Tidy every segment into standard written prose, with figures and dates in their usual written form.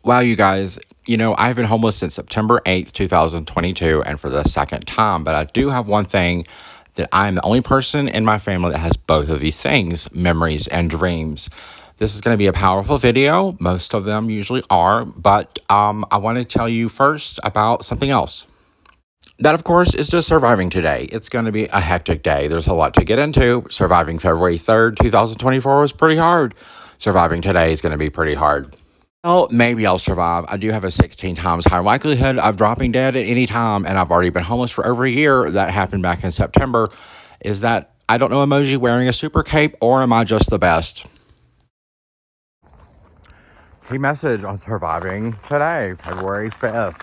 Wow, you guys, I've been homeless since September 8th, 2022, and for the second time, but I do have one thing that I'm the only person in my family that has both of these things, memories and dreams. This is going to be a powerful video. Most of them usually are, but I want to tell you first about something else. That, of course, is just surviving today. It's going to be a hectic day. There's a lot to get into. Surviving February 3rd, 2024 was pretty hard. Surviving today is going to be pretty hard. Well, maybe I'll survive. I do have a 16 times higher likelihood of dropping dead at any time, and I've already been homeless for over a year. That happened back in September. Is that I don't know emoji wearing a super cape, or am I just the best? Key message on surviving today, February 5th,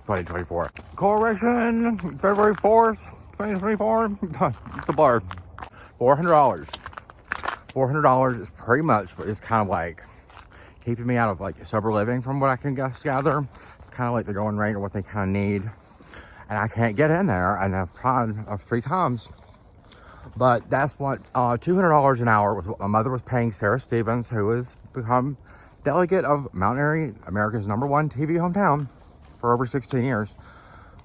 2024. Correction, February 4th, 2024. It's a blur. $400. $400 is pretty much what is kind of like keeping me out of like sober living from what I can gather. It's kind of like the going rate or what they kind of need. And I can't get in there, and I've tried 3 times. But that's what, $200 an hour was what my mother was paying Sarah Stevens, who has become delegate of Mount Airy, America's #1 TV hometown for over 16 years.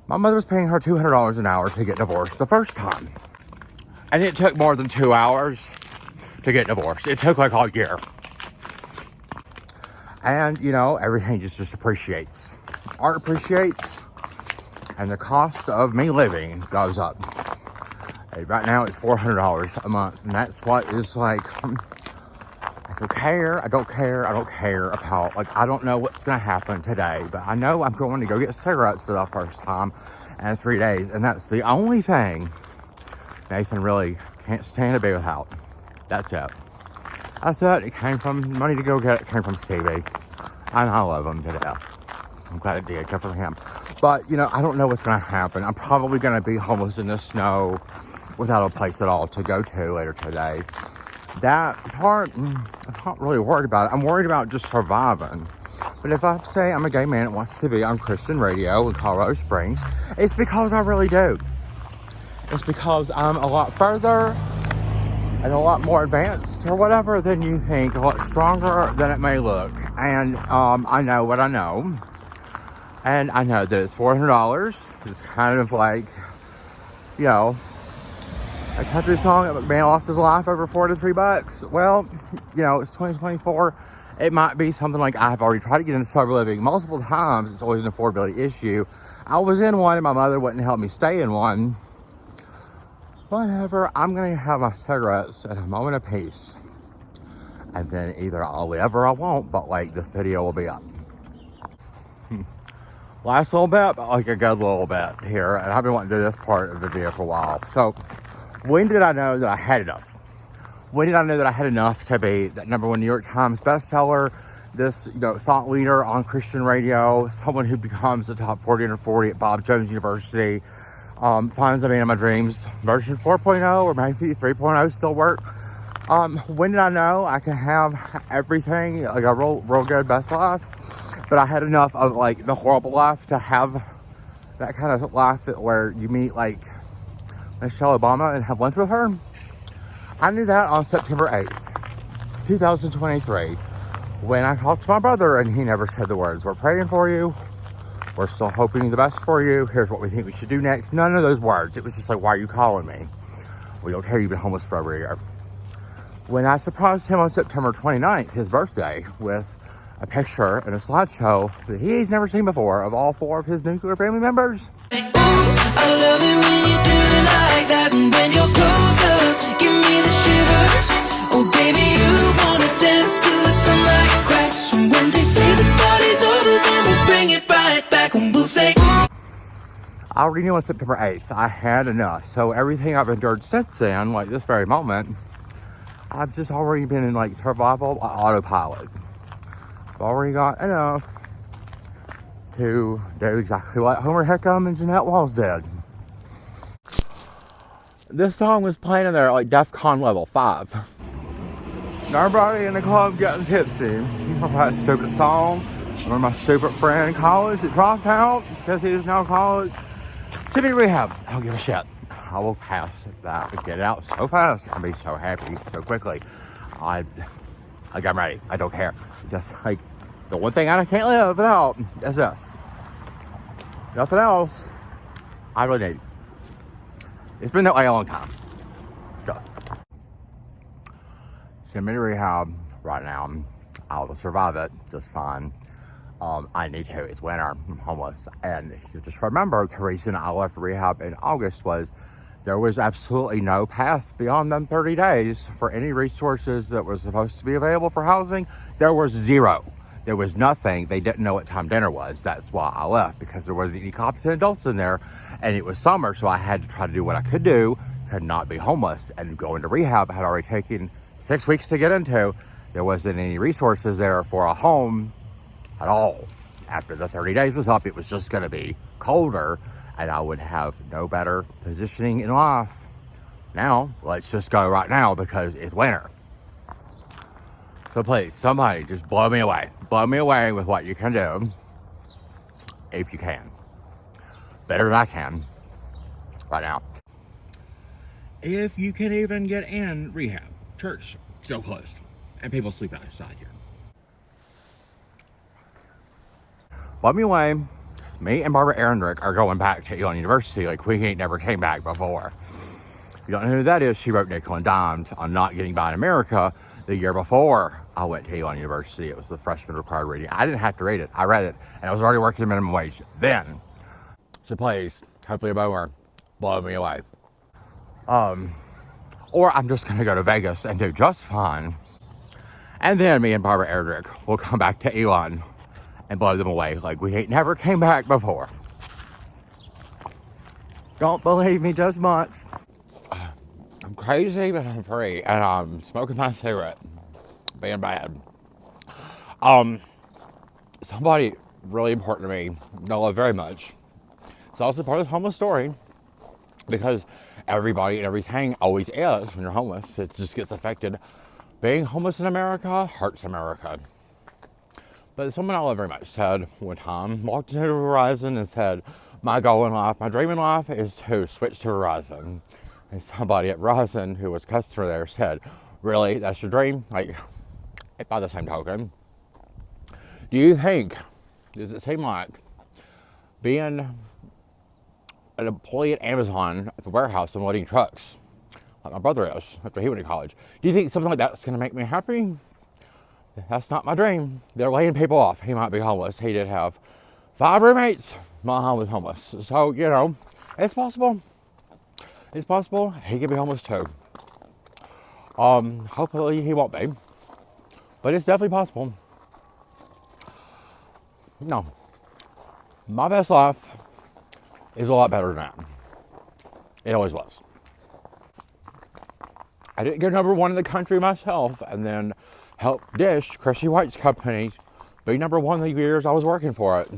My mother was paying her $200 an hour to get divorced the first time. And it took more than 2 hours to get divorced. It took like a year. And, everything just appreciates. Art appreciates, and the cost of me living goes up. Right now, it's $400 a month, and that's what is like, I don't care about, I don't know what's going to happen today, but I know I'm going to go get cigarettes for the first time in 3 days, and that's the only thing Nathan really can't stand to be without. That's it. That's it. It came from money to go get it. Came from Stevie. And I love him to death. I'm glad it did. Good for him. But, I don't know what's going to happen. I'm probably going to be homeless in the snow without a place at all to go to later today. That part, I'm not really worried about it. I'm worried about just surviving. But if I say I'm a gay man that wants to be on Christian radio in Colorado Springs, it's because I really do. It's because I'm a lot further and a lot more advanced or whatever than you think, a lot stronger than it may look. And I know what I know. And I know that it's $400. It's kind of like, a country song that man lost his life over $4 to $3. Well, it's 2024. It might be something like I've already tried to get into sober living multiple times. It's always an affordability issue. I was in one and my mother wouldn't help me stay in one. Whatever, I'm going to have my cigarettes at a moment of peace. And then either I'll live or I won't, but this video will be up. Last little bit, but a good little bit here. And I've been wanting to do this part of the video for a while. So, when did I know that I had enough? When did I know that I had enough to be that #1 New York Times bestseller, this, thought leader on Christian radio, someone who becomes the top 40 under 40 at Bob Jones University, finds a man of my dreams, version 4.0 or maybe 3.0 still work. When did I know I could have everything, like a real good best life, but I had enough of the horrible life to have that kind of life where you meet Michelle Obama and have lunch with her? I knew that on September 8th, 2023, when I talked to my brother and he never said the words, "We're praying for you. We're still hoping the best for you. Here's what we think we should do next." None of those words. It was just why are you calling me? We don't care, you've been homeless for over a year. When I surprised him on September 29th, his birthday, with a picture and a slideshow that he's never seen before of all 4 of his nuclear family members. I love it when you do it like that, and when you're closer, give me the shivers. Oh baby, you wanna dance till the sunlight cracks, and when they say the party's over, then we'll bring it right back, and we'll say I already knew on September 8th I had enough. So everything I've endured since then, this very moment, I've just already been in survival autopilot. I've already got enough to do exactly what Homer Hickam and Jeanette Walls did. This song was playing in there at DEFCON level 5. Everybody in the club getting tipsy. That stupid song. One of my stupid friend in college that dropped out because he is now in college. Send me to rehab. I don't give a shit. I will pass that and get out so fast. I'll be so happy so quickly. I'm ready. I don't care. Just The one thing I can't live without is this. Nothing else I really need. It's been that way a long time. So, send me to rehab right now. I'll survive it just fine. I need to. It's winter. I'm homeless. And you just remember, the reason I left rehab in August was there was absolutely no path beyond them 30 days for any resources that was supposed to be available for housing. There was zero. There was nothing. They didn't know what time dinner was. That's why I left, because there wasn't any competent adults in there. And it was summer, so I had to try to do what I could do to not be homeless. And going to rehab had already taken 6 weeks to get into. There wasn't any resources there for a home at all. After the 30 days was up, it was just going to be colder, and I would have no better positioning in life. Now, let's just go right now because it's winter. So please, somebody just blow me away. Blow me away with what you can do, if you can. Better than I can right now. If you can even get in rehab. Church still closed, and people sleep outside here. Blow me away. Me and Barbara Ehrenreich are going back to Elon University like we ain't never came back before. If you don't know who that is, she wrote Nickel and Dimes on not getting by in America the year before I went to Elon University. It was the freshman required reading. I didn't have to read it. I read it, and I was already working minimum wage then. So please, hopefully a boomer, blow me away. Or I'm just going to go to Vegas and do just fine. And then me and Barbara Ehrenreich will come back to Elon and blow them away like we ain't never came back before. Don't believe me just much. I'm crazy, but I'm free, and I'm smoking my cigarette. Being bad. Somebody really important to me, I love very much. It's also part of the homeless story, because everybody and everything always is when you're homeless. It just gets affected. Being homeless in America hurts America. But someone I love very much said one time, walked into Verizon and said, my goal in life, my dream in life is to switch to Verizon. And somebody at Verizon who was a customer there said, really, that's your dream? Like, by the same token, does it seem like being an employee at Amazon at the warehouse and loading trucks, like my brother is after he went to college, do you think something like that's going to make me happy? That's not my dream. They're laying people off. He might be homeless. He did have 5 roommates. My mom was homeless. So, you know, it's possible. It's possible. He could be homeless too. Hopefully he won't be. But it's definitely possible. No. My best life is a lot better than that. It always was. I didn't get #1 in the country myself, and then help Dish, Chrissy White's company, be #1 the years I was working for it,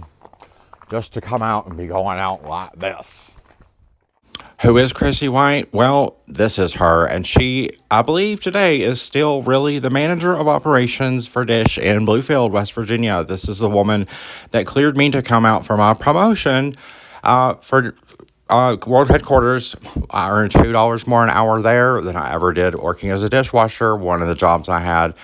just to come out and be going out like this. Who is Chrissy White? Well, this is her, and she, I believe today, is still really the manager of operations for Dish in Bluefield, West Virginia. This is the woman that cleared me to come out for my promotion for world headquarters. I earned $2 more an hour there than I ever did working as a dishwasher. One of the jobs I had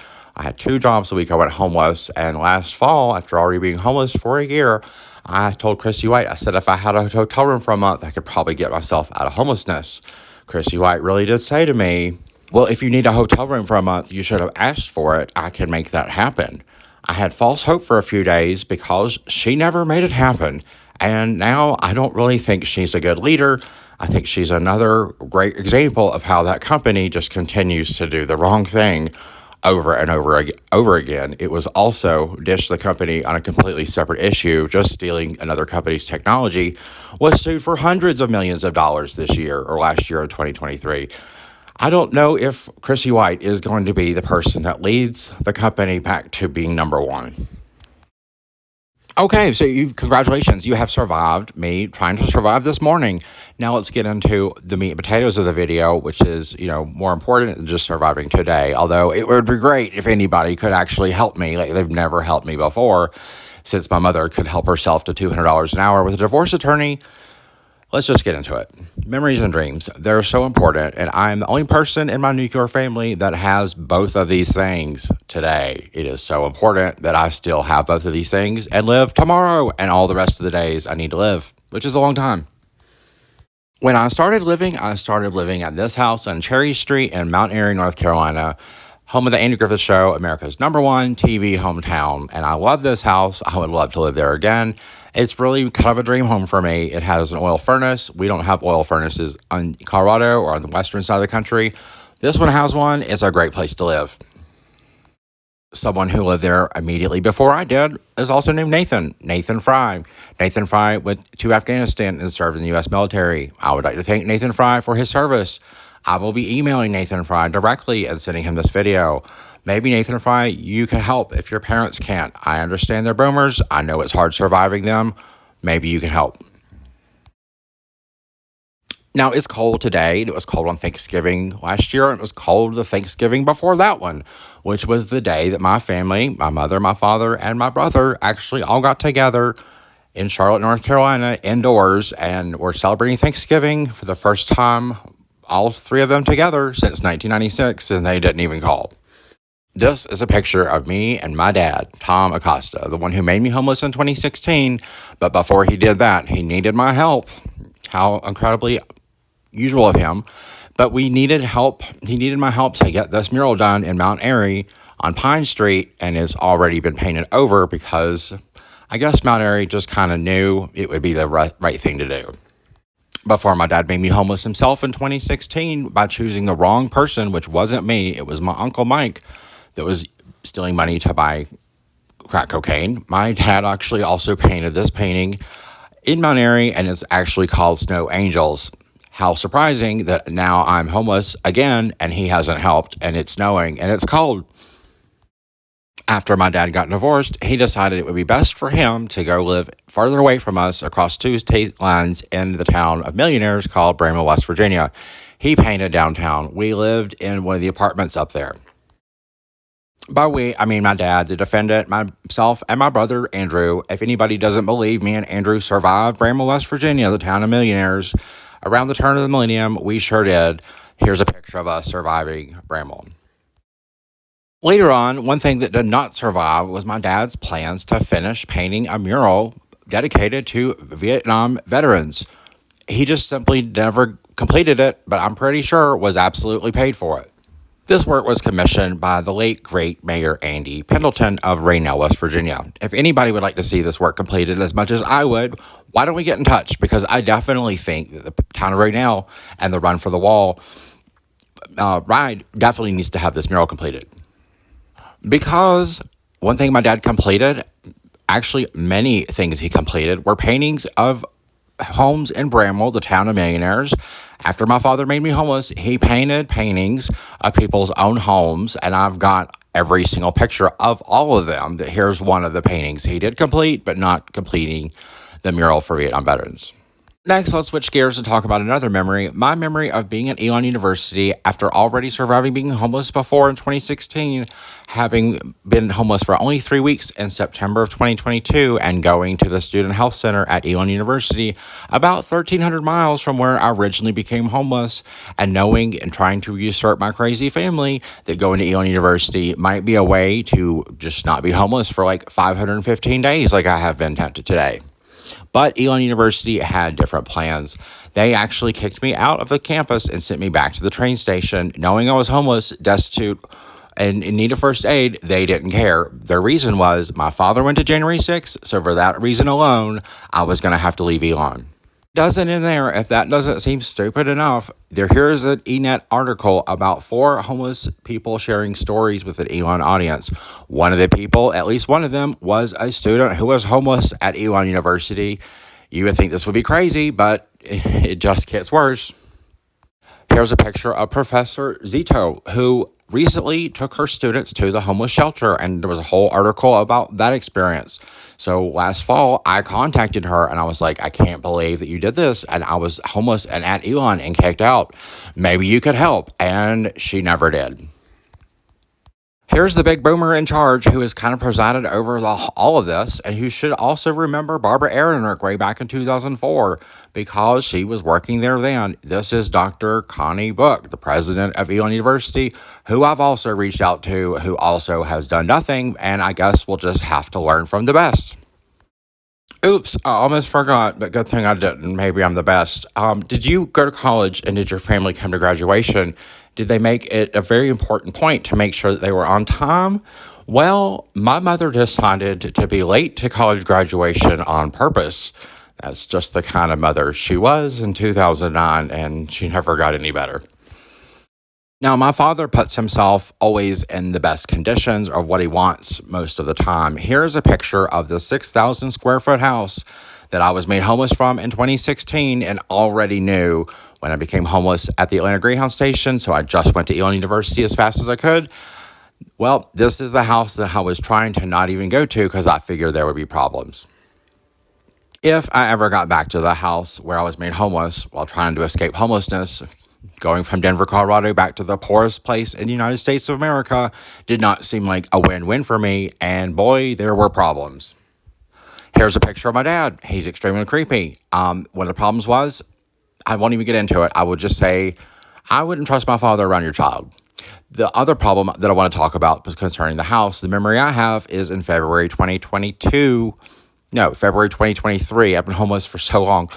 2 jobs a week. I went homeless, and last fall, after already being homeless for a year, I told Chrissy White, I said if I had a hotel room for a month, I could probably get myself out of homelessness. Chrissy White really did say to me, well, if you need a hotel room for a month, you should have asked for it. I can make that happen. I had false hope for a few days because she never made it happen. And now I don't really think she's a good leader. I think she's another great example of how that company just continues to do the wrong thing over and over again. It was also Dish, the company, on a completely separate issue, just stealing another company's technology, was sued for hundreds of millions of dollars this year or last year in 2023. I don't know if Chrissy White is going to be the person that leads the company back to being #1. Okay, so congratulations. You have survived me trying to survive this morning. Now let's get into the meat and potatoes of the video, which is, more important than just surviving today. Although it would be great if anybody could actually help me. Like, they've never helped me before, since my mother could help herself to $200 an hour with a divorce attorney. Let's just get into it. Memories and dreams, they're so important, and I'm the only person in my nuclear family that has both of these things today. It is so important that I still have both of these things and live tomorrow and all the rest of the days I need to live, which is a long time. When I started living at this house on Cherry Street in Mount Airy, North Carolina, home of the Andy Griffith Show, America's #1 TV hometown. And I love this house. I would love to live there again. It's really kind of a dream home for me. It has an oil furnace. We don't have oil furnaces in Colorado or on the western side of the country. This one has one. It's a great place to live. Someone who lived there immediately before I did is also named Nathan Fry. Nathan Fry went to Afghanistan and served in the U.S. military. I would like to thank Nathan Fry for his service. I will be emailing Nathan Fry directly and sending him this video. Maybe Nathan Fry, you can help if your parents can't. I understand they're boomers. I know it's hard surviving them. Maybe you can help. Now, it's cold today. It was cold on Thanksgiving last year. It was cold the Thanksgiving before that one, which was the day that my family, my mother, my father, and my brother actually all got together in Charlotte, North Carolina, indoors, and we're celebrating Thanksgiving for the first time, all three of them together since 1996, and they didn't even call. This is a picture of me and my dad, Tom Acosta, the one who made me homeless in 2016. But before he did that, he needed my help. How incredibly usual of him. But we needed help. He needed my help to get this mural done in Mount Airy on Pine Street, and it's already been painted over because I guess Mount Airy just kind of knew it would be the right thing to do. Before my dad made me homeless himself in 2016 by choosing the wrong person, which wasn't me. It was my Uncle Mike that was stealing money to buy crack cocaine. My dad actually also painted this painting in Mount Airy, and it's actually called Snow Angels. How surprising that now I'm homeless again, and he hasn't helped, and it's snowing, and it's cold. After my dad got divorced, he decided it would be best for him to go live farther away from us across 2 state lines in the town of millionaires called Bramwell, West Virginia. He painted downtown. We lived in one of the apartments up there. By we, I mean my dad, the defendant, myself, and my brother, Andrew. If anybody doesn't believe me and Andrew survived Bramwell, West Virginia, the town of millionaires, around the turn of the millennium, we sure did. Here's a picture of us surviving Bramwell. Later on, one thing that did not survive was my dad's plans to finish painting a mural dedicated to Vietnam veterans. He just simply never completed it, but I'm pretty sure was absolutely paid for it. This work was commissioned by the late, great Mayor Andy Pendleton of Raynell, West Virginia. If anybody would like to see this work completed as much as I would, why don't we get in touch? Because I definitely think that the town of Raynell and the Run for the Wall ride definitely needs to have this mural completed. Because one thing my dad completed, actually many things he completed, were paintings of homes in Bramwell, the town of millionaires. After my father made me homeless, he painted paintings of people's own homes, and I've got every single picture of all of them. Here's one of the paintings he did complete, but not completing the mural for Vietnam veterans. Next, let's switch gears and talk about another memory. My memory of being at Elon University after already surviving being homeless before in 2016, having been homeless for only 3 weeks in September of 2022, and going to the Student Health Center at Elon University, about 1,300 miles from where I originally became homeless, and knowing and trying to usurp my crazy family that going to Elon University might be a way to just not be homeless for like 515 days like I have been tempted today. But Elon University had different plans. They actually kicked me out of the campus and sent me back to the train station. Knowing I was homeless, destitute, and in need of first aid, they didn't care. Their reason was my father went to January 6th, so for that reason alone, I was going to have to leave Elon. Doesn't in there, if that doesn't seem stupid enough, here's an eNet article about 4 homeless people sharing stories with an Elon audience. One of the people, at least one of them, was a student who was homeless at Elon University. You would think this would be crazy, but it just gets worse. Here's a picture of Professor Zito, who recently took her students to the homeless shelter, and there was a whole article about that experience. So last fall, I contacted her, and I was like, I can't believe that you did this, and I was homeless and at Elon and kicked out. Maybe you could help, and she never did. Here's the big boomer in charge who has kind of presided over all of this and who should also remember Barbara Ehrenreich way back in 2004 because she was working there then. This is Dr. Connie Book, the president of Elon University, who I've also reached out to, who also has done nothing, and I guess we'll just have to learn from the best. Oops, I almost forgot, but good thing I didn't. Maybe I'm the best. Did you go to college and did your family come to graduation? Did they make it a very important point to make sure that they were on time? Well, my mother decided to be late to college graduation on purpose. That's just the kind of mother she was in 2009, and she never got any better. Now, my father puts himself always in the best conditions of what he wants most of the time. Here's a picture of the 6,000 square foot house that I was made homeless from in 2016 and already knew when I became homeless at the Atlanta Greyhound Station. So I just went to Elon University as fast as I could. Well, this is the house that I was trying to not even go to because I figured there would be problems. If I ever got back to the house where I was made homeless while trying to escape homelessness, going from Denver, Colorado back to the poorest place in the United States of America did not seem like a win-win for me, and boy, there were problems. Here's a picture of my dad. He's extremely creepy. One of the problems was, I won't even get into it. I would just say, I wouldn't trust my father around your child. The other problem that I want to talk about concerning the house, the memory I have is in February 2023. I've been homeless for so long.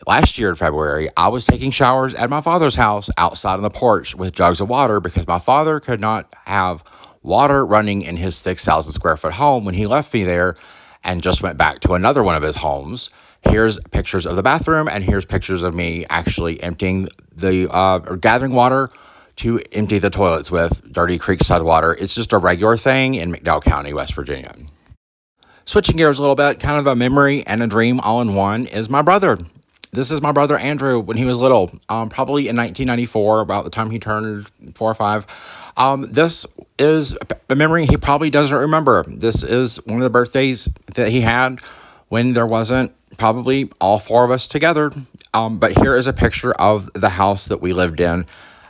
Last year in February, I was taking showers at my father's house outside on the porch with jugs of water because my father could not have water running in his 6,000 square foot home when he left me there and just went back to another one of his homes. Here's pictures of the bathroom, and here's pictures of me actually emptying or gathering water to empty the toilets with dirty creekside water. It's just a regular thing in McDowell County, West Virginia. Switching gears a little bit, kind of a memory and a dream all in one is my brother. This is my brother Andrew when he was little, probably in 1994, about the time he turned 4 or 5. This is a memory he probably doesn't remember. This is one of the birthdays that he had when there wasn't probably all 4 of us together. But here is a picture of the house that we lived in.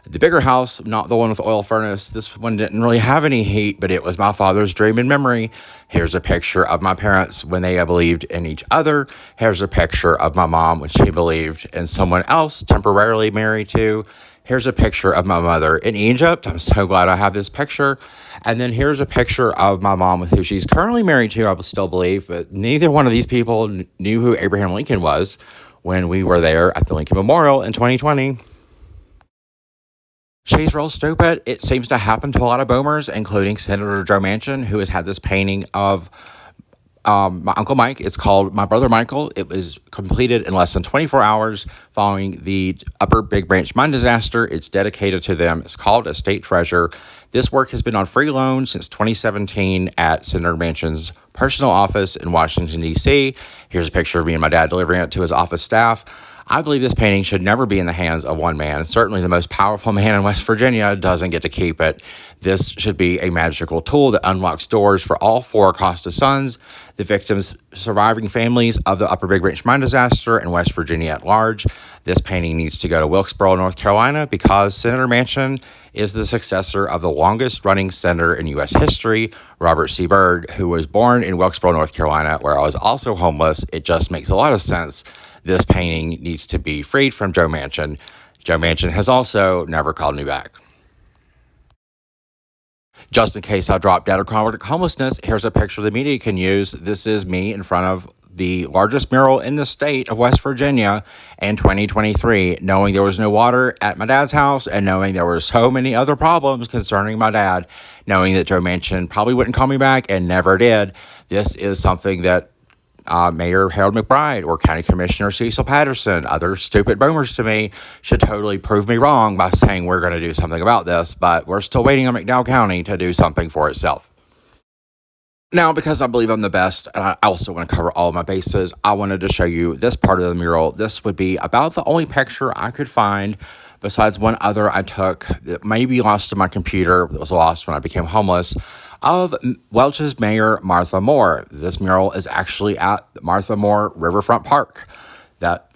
The bigger house, not the one with the oil furnace. This one didn't really have any heat, but it was my father's dream and memory. Here's a picture of my parents when they believed in each other. Here's a picture of my mom when she believed in someone else temporarily married to. Here's a picture of my mother in Egypt. I'm so glad I have this picture. And then here's a picture of my mom with who she's currently married to, I still believe, but neither one of these people knew who Abraham Lincoln was when we were there at the Lincoln Memorial in 2020. She's real stupid. It seems to happen to a lot of boomers, including Senator Joe Manchin, who has had this painting of my Uncle Mike. It's called My Brother Michael. It was completed in less than 24 hours following the Upper Big Branch mine disaster. It's dedicated to them. It's called A State Treasure. This work has been on free loan since 2017 at Senator Manchin's personal office in Washington, D.C. Here's a picture of me and my dad delivering it to his office staff. I believe this painting should never be in the hands of one man. Certainly the most powerful man in West Virginia doesn't get to keep it. This should be a magical tool that unlocks doors for all 4 Acosta sons, the victims' surviving families of the Upper Big Branch mine disaster, and West Virginia at large. This painting needs to go to Wilkesboro, North Carolina, because Senator Manchin is the successor of the longest-running senator in U.S. history, Robert C. Byrd, who was born in Wilkesboro, North Carolina, where I was also homeless. It just makes a lot of sense. This painting needs to be freed from Joe Manchin. Joe Manchin has also never called me back. Just in case I drop dead or chronic homelessness, here's a picture the media can use. This is me in front of the largest mural in the state of West Virginia in 2023, knowing there was no water at my dad's house and knowing there were so many other problems concerning my dad, knowing that Joe Manchin probably wouldn't call me back and never did. This is something that Mayor Harold McBride or County Commissioner Cecil Patterson, other stupid boomers to me, should totally prove me wrong by saying we're going to do something about this, but we're still waiting on McDowell County to do something for itself. Now, because I believe I'm the best, and I also want to cover all of my bases, I wanted to show you this part of the mural. This would be about the only picture I could find, besides one other I took that may be lost in my computer, that was lost when I became homeless, of Welch's Mayor Martha Moore. This mural is actually at Martha Moore Riverfront Park. That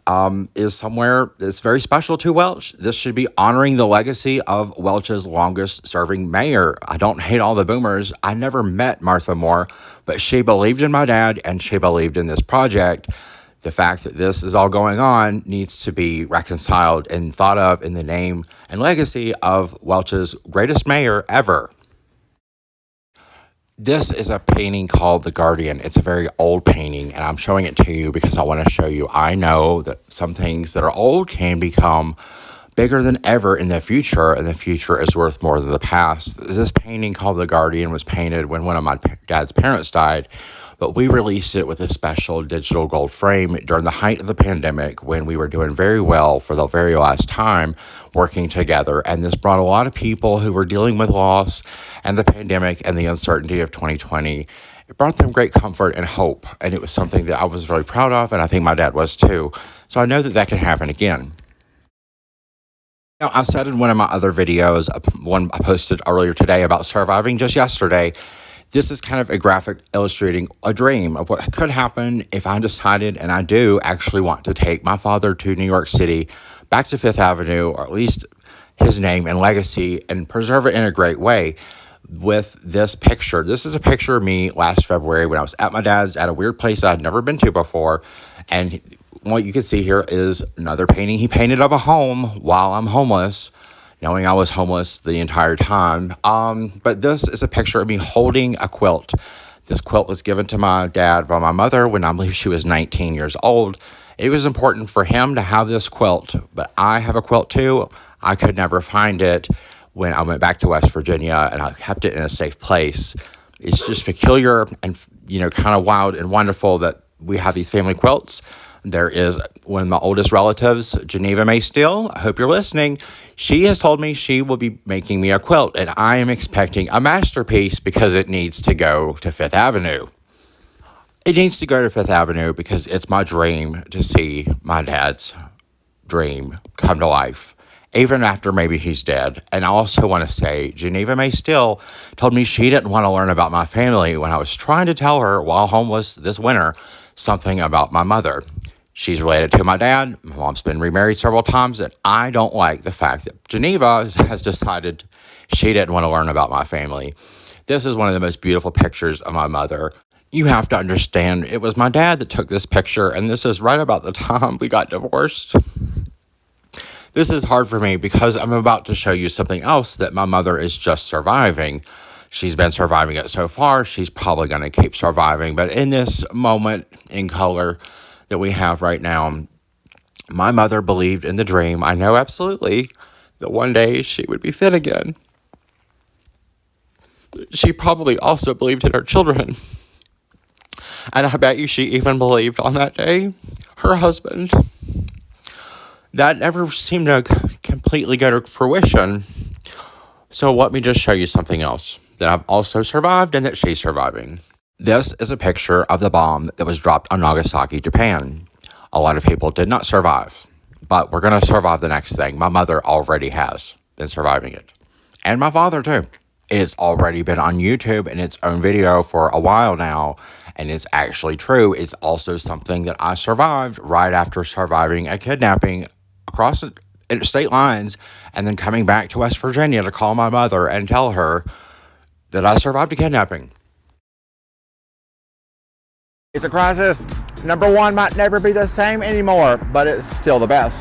is somewhere that's very special to Welch. This should be honoring the legacy of Welch's longest serving mayor. I don't hate all the boomers. I never met Martha Moore, but she believed in my dad and she believed in this project. The fact that this is all going on needs to be reconciled and thought of in the name and legacy of Welch's greatest mayor ever. This is a painting called The Guardian. It's a very old painting, and I'm showing it to you because I want to show you. I know that some things that are old can become bigger than ever in the future, and the future is worth more than the past. This painting called The Guardian was painted when one of my dad's parents died, but we released it with a special digital gold frame during the height of the pandemic when we were doing very well for the very last time working together. And this brought a lot of people who were dealing with loss and the pandemic and the uncertainty of 2020. It brought them great comfort and hope. And it was something that I was really proud of, and I think my dad was too. So I know that that can happen again. Now, I said in one of my other videos, one I posted earlier today about surviving just yesterday, this is kind of a graphic illustrating a dream of what could happen if I decided, and I do actually want to take my father to New York City, back to Fifth Avenue, or at least his name and legacy, and preserve it in a great way with this picture. This is a picture of me last February when I was at my dad's at a weird place I'd never been to before. And what you can see here is another painting he painted of a home while I'm homeless, knowing I was homeless the entire time. But this is a picture of me holding a quilt. This quilt was given to my dad by my mother when I believe she was 19 years old. It was important for him to have this quilt, but I have a quilt too. I could never find it when I went back to West Virginia, and I kept it in a safe place. It's just peculiar and, kind of wild and wonderful that we have these family quilts. There is one of my oldest relatives, Geneva May Steele. I hope you're listening. She has told me she will be making me a quilt, and I am expecting a masterpiece because it needs to go to Fifth Avenue. It needs to go to Fifth Avenue because it's my dream to see my dad's dream come to life, even after maybe he's dead. And I also want to say, Geneva May Steele told me she didn't want to learn about my family when I was trying to tell her while homeless this winter something about my mother. She's related to my dad. My mom's been remarried several times, and I don't like the fact that Geneva has decided she didn't want to learn about my family. This is one of the most beautiful pictures of my mother. You have to understand, it was my dad that took this picture, and this is right about the time we got divorced. This is hard for me because I'm about to show you something else that my mother is just surviving. She's been surviving it so far. She's probably going to keep surviving. But in this moment in color that we have right now, my mother believed in the dream. I know absolutely that one day she would be fit again. She probably also believed in her children. And I bet you she even believed on that day her husband. That never seemed to completely go to fruition. So let me just show you something else that I've also survived and that she's surviving. This is a picture of the bomb that was dropped on Nagasaki, Japan. A lot of people did not survive, but we're going to survive the next thing. My mother already has been surviving it. And my father too. It's already been on YouTube in its own video for a while now, and it's actually true. It's also something that I survived right after surviving a kidnapping across interstate lines and then coming back to West Virginia to call my mother and tell her that I survived a kidnapping. It's a crisis. Number one might never be the same anymore, but it's still the best.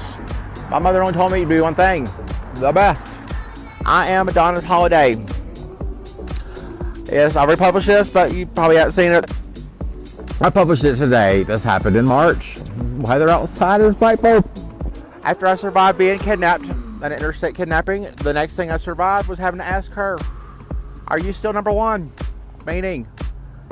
My mother only told me to do one thing, the best. I am Adonis Holiday. Yes, I republished this, but you probably haven't seen it. I published it today. This happened in March. Weather outside is bright purple. After I survived being kidnapped, an interstate kidnapping, the next thing I survived was having to ask her, are you still number one? Meaning,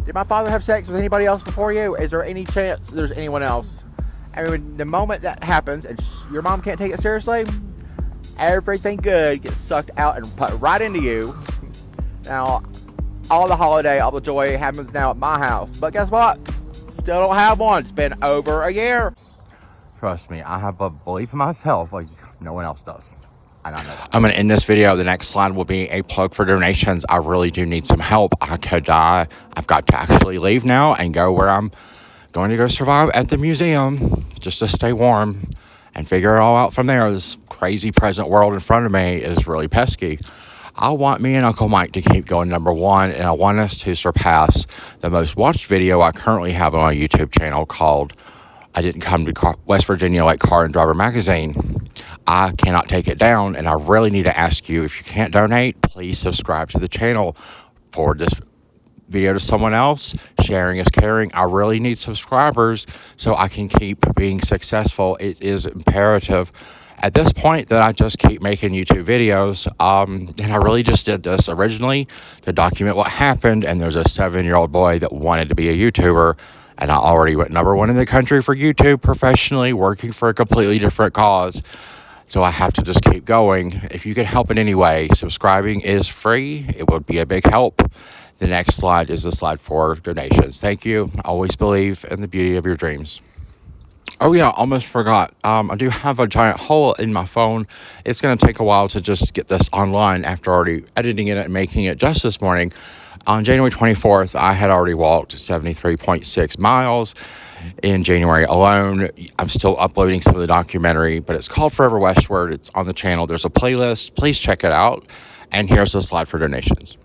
did my father have sex with anybody else before you? Is there any chance there's anyone else? I mean, the moment that happens and your mom can't take it seriously, everything good gets sucked out and put right into you. Now, all the holiday, all the joy happens now at my house. But guess what? Still don't have one. It's been over a year. Trust me, I have a belief in myself like no one else does. And I know that. I'm going to end this video. The next slide will be a plug for donations. I really do need some help. I could die. I've got to actually leave now and go where I'm going to go survive at the museum just to stay warm and figure it all out from there. This crazy present world in front of me is really pesky. I want me and Uncle Mike to keep going #1, and I want us to surpass the most watched video I currently have on my YouTube channel called I Didn't Come to West Virginia Like Car and Driver Magazine. I cannot take it down, and I really need to ask you, if you can't donate, please subscribe to the channel. Forward this video to someone else. Sharing is caring. I really need subscribers so I can keep being successful. It is imperative at this point that I just keep making YouTube videos. And I really just did this originally to document what happened. And there's a 7-year-old boy that wanted to be a YouTuber. And I already went #1 in the country for YouTube professionally, working for a completely different cause. So I have to just keep going. If you can help in any way, subscribing is free. It would be a big help. The next slide is the slide for donations. Thank you. Always believe in the beauty of your dreams. Oh yeah, almost forgot. I do have a giant hole in my phone. It's going to take a while to just get this online after already editing it and making it just this morning. On January 24th, I had already walked 73.6 miles in January alone. I'm still uploading some of the documentary, but it's called Forever Westward. It's on the channel. There's a playlist. Please check it out. And here's the slide for donations.